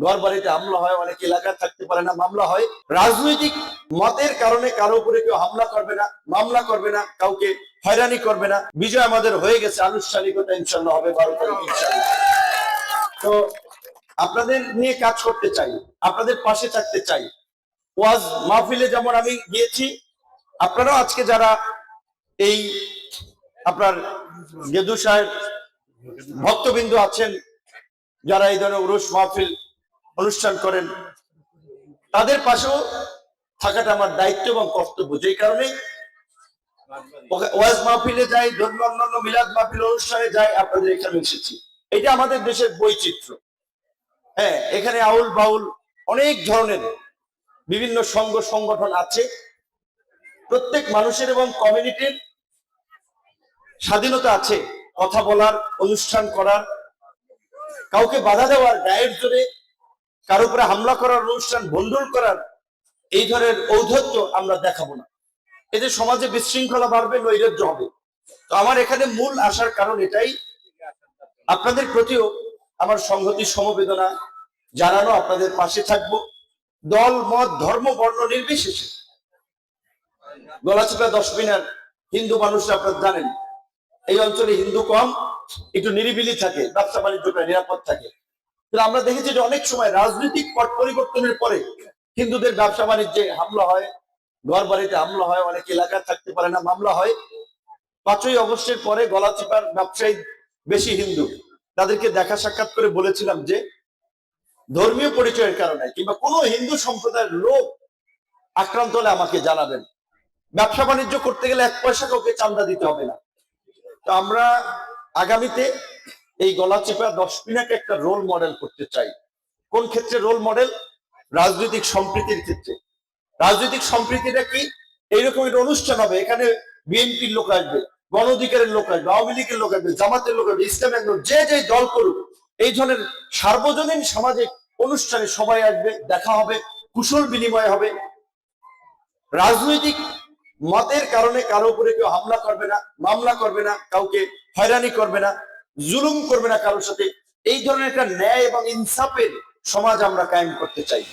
ঘর বাড়িতে হামলা হয়, অনেক এলাকা থাকতে পারে না, মামলা হয়। রাজনৈতিক মতের কারণে কারো উপরে কেউ হামলা করবে না, মামলা করবে না, কাউকে হয়রানি করবে না। বিজয় আমাদের হয়ে গেছে, আনুষ্ঠানিকতা ইনশাল্লাহ হবে 12 তারিখ ইনশাল্লাহ। তো আপনাদের নিয়ে কাজ করতে চাই, আপনাদের পাশে থাকতে চাই। ওয়াজ মাহফিলে যেমন আমি গিয়েছি, আপনারাও আজকে যারা এই আপনার গেদু সাহেব ভক্তবিন্দু আছেন, যারা এই ধরনের উরুস মাহফিল অনুষ্ঠান করেন, তাদের পাশেও থাকাটা আমার দায়িত্ব এবং কর্তব্য। যেই কারণে ওয়াজ মাহফিলে যাই, ধর্মীয় অন্যান্য মিলাদ মাহফিল অনুষ্ঠানে যাই, আপনাদের এখানে এসেছি। এটা আমাদের দেশের বৈচিত্র্য। হ্যাঁ, এখানে আউল বাউল অনেক ধরনের বিভিন্ন সংঘ সংগঠন আছে। প্রত্যেক মানুষের এবং কমিউনিটির স্বাধীনতা আছে কথা বলার, অনুষ্ঠান করার, কাউকে বাধা দেওয়ার, গায়ের জোরে কারো উপরে হামলা করার, অনুষ্ঠান ভণ্ডুল করার এই ধরনের ঔদ্ধত্য আমরা দেখাবো না। এতে সমাজে বিশৃঙ্খলা বাড়বে, নৈরাজ্য হবে। তো আমার এখানে মূল আসার কারণ এটাই, আপনাদের প্রতিও আমার সংহতি সমবেদনা জানানো, আপনাদের পাশে থাকবো। দল মত ধর্ম বর্ণ নির্বিশেষে। গলাচিপা 10 মিনার হিন্দু মানুষরা আপনারা জানেন, এই অঞ্চলে হিন্দু কম, একটু নিরিবিলি থাকে, ব্যবসা বাণিজ্যটা নিরাপদ থাকে। কিন্তু আমরা দেখেছি যে অনেক সময় রাজনৈতিক পট পরিবর্তনের পরে হিন্দুদের ব্যবসা বাণিজ্যে হামলা হয়, ঘর বাড়িতে হামলা হয়, অনেক এলাকা থাকতে পারে না, মামলা হয়। 5ই আগস্টের পরে গলাচিপার ব্যবসায়ী বেশি হিন্দু, তাদেরকে দেখা সাক্ষাৎ করে বলেছিলাম যে ধর্মীয় পরিচয়ের কারণে কিংবা কোনো হিন্দু সম্প্রদায়ের লোক আক্রান্ত হলে আমাকে জানাবেন। ব্যবসা বাণিজ্য করতে গেলে 1 পয়সা কাউকে চাঁদা দিতে হবে না। তো আমরা আগামীতে এই গলাচিপা 10 মিনাকে একটা রোল মডেল করতে চাই। কোন ক্ষেত্রে রোল মডেল? রাজনৈতিক সম্প্রীতির ক্ষেত্রে। রাজনৈতিক সম্প্রীতিটা কি? এইরকম একটা অনুষ্ঠান হবে, এখানে বিএনপির লোক আসবে, গণ অধিকারের লোক আসবে, আওয়ামী লীগের লোক আসবে, জামাতের লোক আসবে, ইসলামের লোক, যে যে দল করুক, এই ধরনের সার্বজনীন সামাজিক অনুষ্ঠানে সবাই আসবে, দেখা হবে, কুশল বিনিময় হবে। রাজনৈতিক মতের কারণে কারো উপরে কেউ হামলা করবে না, মামলা করবে না, কাউকে হয়রানি করবে না, জুলুম করবে না কারোর সাথে। এই ধরনের একটা ন্যায় এবং ইনসাফের সমাজ আমরা কায়েম করতে চাই।